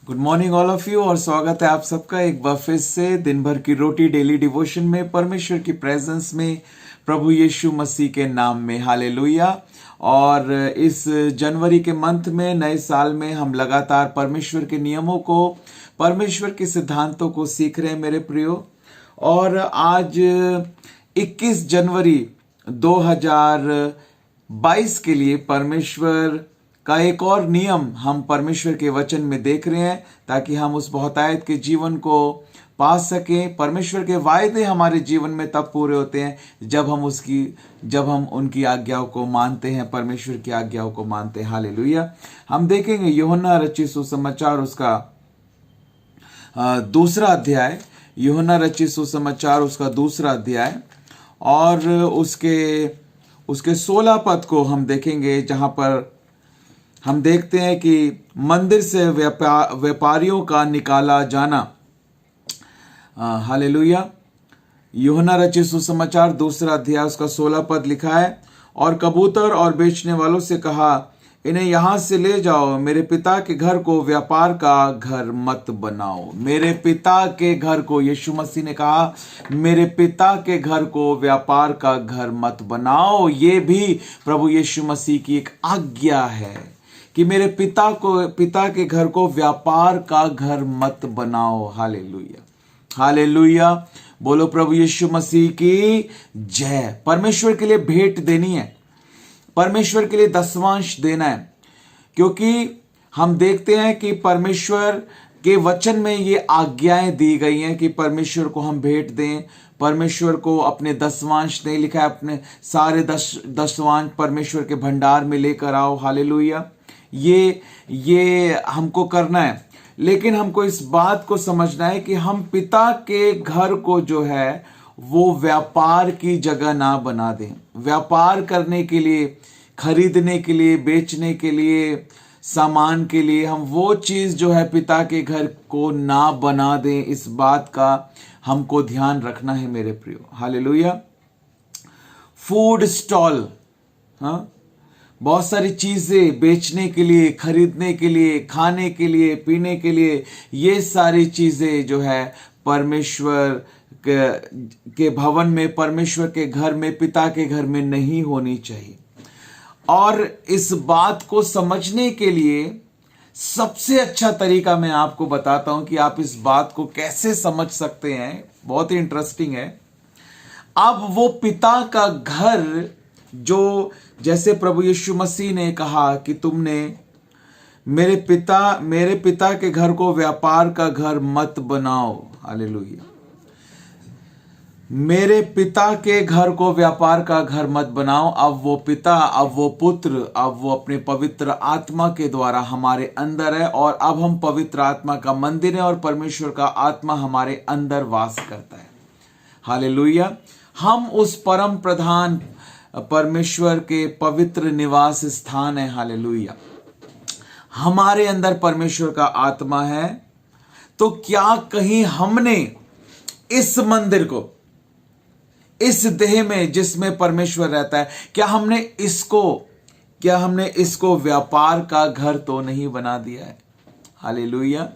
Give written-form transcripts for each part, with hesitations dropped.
Good morning all of you और स्वागत है आप सबका एक बार फिर से दिन भर की रोटी डेली डिवोशन में परमेश्वर की प्रेजेंस में प्रभु यीशु मसीह के नाम में हालेलुया। और इस जनवरी के मंथ में नए साल में हम लगातार परमेश्वर के नियमों को परमेश्वर के सिद्धांतों को सीख रहे हैं मेरे प्रियो। और आज 21 जनवरी 2022 के लिए परमेश्वर का एक और नियम हम परमेश्वर के वचन में देख रहे हैं ताकि हम उस बहुतायत के जीवन को पा सकें। परमेश्वर के वायदे हमारे जीवन में तब पूरे होते हैं जब हम उनकी आज्ञाओं को मानते हैं, परमेश्वर की आज्ञाओं को मानते हैं। हालेलुया। हम देखेंगे यूहन्ना रचित सुसमाचार उसका दूसरा अध्याय, यूहन्ना रचित सुसमाचार उसका दूसरा अध्याय और उसके 16 पद को हम देखेंगे, जहां पर हम देखते हैं कि मंदिर से व्यापारियों का निकाला जाना। हालेलुया। यूहन्ना रचित सुसमाचार दूसरा अध्याय उसका 16 पद लिखा है, और कबूतर और बेचने वालों से कहा, इन्हें यहां से ले जाओ, मेरे पिता के घर को व्यापार का घर मत बनाओ। मेरे पिता के घर को, यीशु मसीह ने कहा, मेरे पिता के घर को व्यापार का घर मत बनाओ। ये भी प्रभु यीशु मसीह की एक आज्ञा है कि मेरे पिता के घर को व्यापार का घर मत बनाओ। Hallelujah, hallelujah. बोलो प्रभु यीशु मसीह की जय। परमेश्वर के लिए भेंट देनी है, परमेश्वर के लिए दसवांश देना है, क्योंकि हम देखते हैं कि परमेश्वर के वचन में ये आज्ञाएं दी गई हैं कि परमेश्वर को हम भेंट दें, परमेश्वर को अपने दसवांश नहीं लिखा है, अपने सारे दसवांश परमेश्वर के भंडार में लेकर आओ। हालेलुया। ये हमको करना है, लेकिन हमको इस बात को समझना है कि हम पिता के घर को जो है वो व्यापार की जगह ना बना दें। व्यापार करने के लिए, खरीदने के लिए, बेचने के लिए, सामान के लिए हम वो चीज जो है पिता के घर को ना बना दें। इस बात का हमको ध्यान रखना है मेरे प्रियो। हालेलुया। फूड स्टॉल, हाँ, बहुत सारी चीजें बेचने के लिए, खरीदने के लिए, खाने के लिए, पीने के लिए, ये सारी चीजें जो है परमेश्वर के भवन में, परमेश्वर के घर में, पिता के घर में नहीं होनी चाहिए। और इस बात को समझने के लिए सबसे अच्छा तरीका मैं आपको बताता हूं कि आप इस बात को कैसे समझ सकते हैं। बहुत ही इंटरेस्टिंग है। अब वो पिता का घर जो, जैसे प्रभु यीशु मसीह ने कहा कि तुमने मेरे पिता के घर को व्यापार का घर मत बनाओ। हालेलुया। मेरे पिता के घर को व्यापार का घर मत बनाओ। अब वो पिता, अब वो पुत्र, अब वो अपने पवित्र आत्मा के द्वारा हमारे अंदर है, और अब हम पवित्र आत्मा का मंदिर है और परमेश्वर का आत्मा हमारे अंदर वास करता है। हालेलुया। हम उस परम प्रधान परमेश्वर के पवित्र निवास स्थान है। हालेलुया। हमारे अंदर परमेश्वर का आत्मा है, तो क्या कहीं हमने इस मंदिर को, इस देह में जिसमें परमेश्वर रहता है, क्या हमने इसको व्यापार का घर तो नहीं बना दिया है? हालेलुया।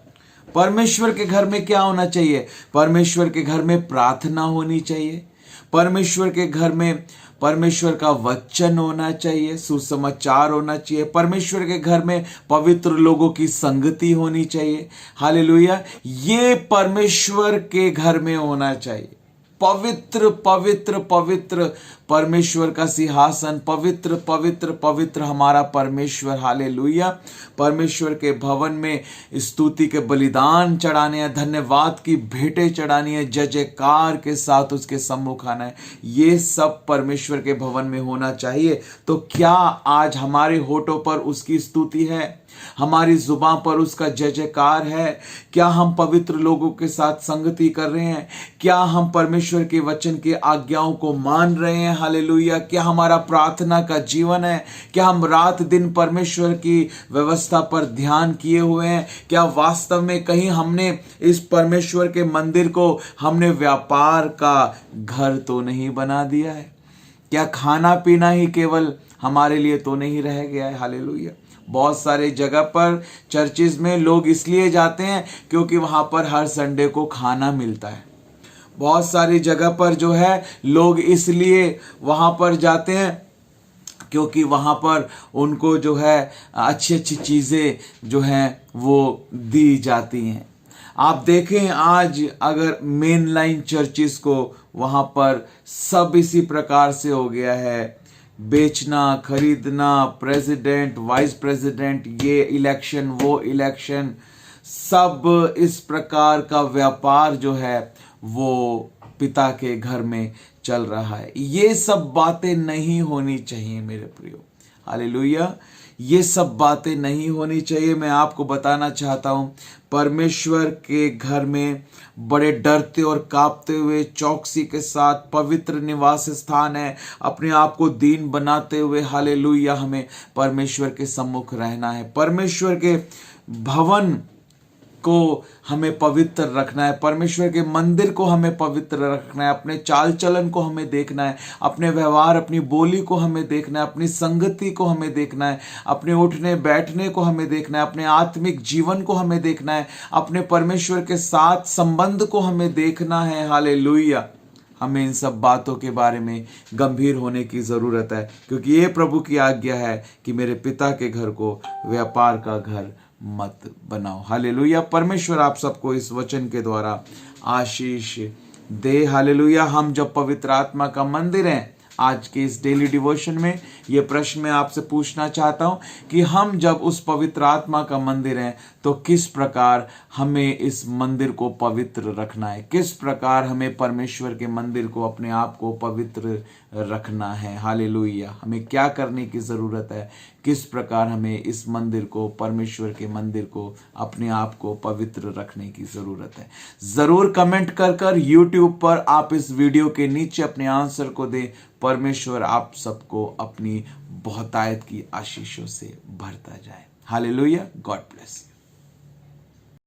परमेश्वर के घर में क्या होना चाहिए? परमेश्वर के घर में प्रार्थना होनी चाहिए, परमेश्वर के घर में परमेश्वर का वचन होना चाहिए, सुसमाचार होना चाहिए, परमेश्वर के घर में पवित्र लोगों की संगति होनी चाहिए। हालेलुया। ये परमेश्वर के घर में होना चाहिए। पवित्र पवित्र पवित्र परमेश्वर का सिंहासन, पवित्र पवित्र पवित्र हमारा परमेश्वर। हालेलुया। परमेश्वर के भवन में स्तुति के बलिदान चढ़ाने हैं, धन्यवाद की भेंटें चढ़ानी है, जय जयकार के साथ उसके सम्मुख आना है। ये सब परमेश्वर के भवन में होना चाहिए। तो क्या आज हमारे होठों पर उसकी स्तुति है? हमारी जुबान पर उसका जय जयकार है? क्या हम पवित्र लोगों के साथ संगति कर रहे हैं? क्या हम परमेश्वर के वचन के आज्ञाओं को मान रहे हैं? हालेलुया। क्या हमारा प्रार्थना का जीवन है? क्या हम रात दिन परमेश्वर की व्यवस्था पर ध्यान किए हुए हैं? क्या वास्तव में कहीं हमने इस परमेश्वर के मंदिर को हमने व्यापार का घर तो नहीं बना दिया है? क्या खाना पीना ही केवल हमारे लिए तो नहीं रह गया है? हालेलुया। बहुत सारे जगह पर चर्चिज में लोग इसलिए जाते हैं क्योंकि वहां पर हर संडे को खाना मिलता है। बहुत सारी जगह पर जो है लोग इसलिए वहां पर जाते हैं क्योंकि वहां पर उनको जो है अच्छी अच्छी चीजें जो हैं वो दी जाती हैं। आप देखें आज अगर मेन लाइन चर्चिस को वहां पर सब इसी प्रकार से हो गया है, बेचना खरीदना, प्रेसिडेंट वाइस प्रेसिडेंट, ये इलेक्शन वो इलेक्शन, सब इस प्रकार का व्यापार जो है वो पिता के घर में चल रहा है। ये सब बातें नहीं होनी चाहिए मेरे प्रियो, हालेलुया। ये सब बातें नहीं होनी चाहिए। मैं आपको बताना चाहता हूं परमेश्वर के घर में बड़े डरते और कांपते हुए चौकसी के साथ पवित्र निवास स्थान है। अपने आप को दीन बनाते हुए हालेलुया हमें परमेश्वर के सम्मुख रहना है। परमेश्वर के भवन को हमें पवित्र रखना है, परमेश्वर के मंदिर को हमें पवित्र रखना है, अपने चाल चलन को हमें देखना है, अपने व्यवहार अपनी बोली को हमें देखना है, अपनी संगति को हमें देखना है, अपने उठने बैठने को हमें देखना है, अपने आत्मिक जीवन को हमें देखना है, अपने परमेश्वर के साथ संबंध को हमें देखना है। हालेलुया। हमें इन सब बातों के बारे में गंभीर होने की जरूरत है क्योंकि ये प्रभु की आज्ञा है कि मेरे पिता के घर को व्यापार का घर मत बनाओ। हालेलुया। परमेश्वर आप सबको इस वचन के द्वारा आशीष दे। हालेलुया। हम जब पवित्र आत्मा का मंदिर हैं, आज के इस डेली डिवोशन में ये प्रश्न मैं आपसे पूछना चाहता हूं कि हम जब उस पवित्र आत्मा का मंदिर हैं तो किस प्रकार हमें इस मंदिर को पवित्र रखना है, किस प्रकार हमें परमेश्वर के मंदिर को अपने आप को पवित्र रखना है। हालेलुया। हमें क्या करने की जरूरत है, किस प्रकार हमें इस मंदिर को, परमेश्वर के मंदिर को, अपने आप को पवित्र रखने की जरूरत है। जरूर कमेंट कर यूट्यूब पर आप इस वीडियो के नीचे अपने आंसर को दें। परमेश्वर आप सबको अपनी बहुतायत की आशीषों से भरता जाए। हालेलुया। God bless.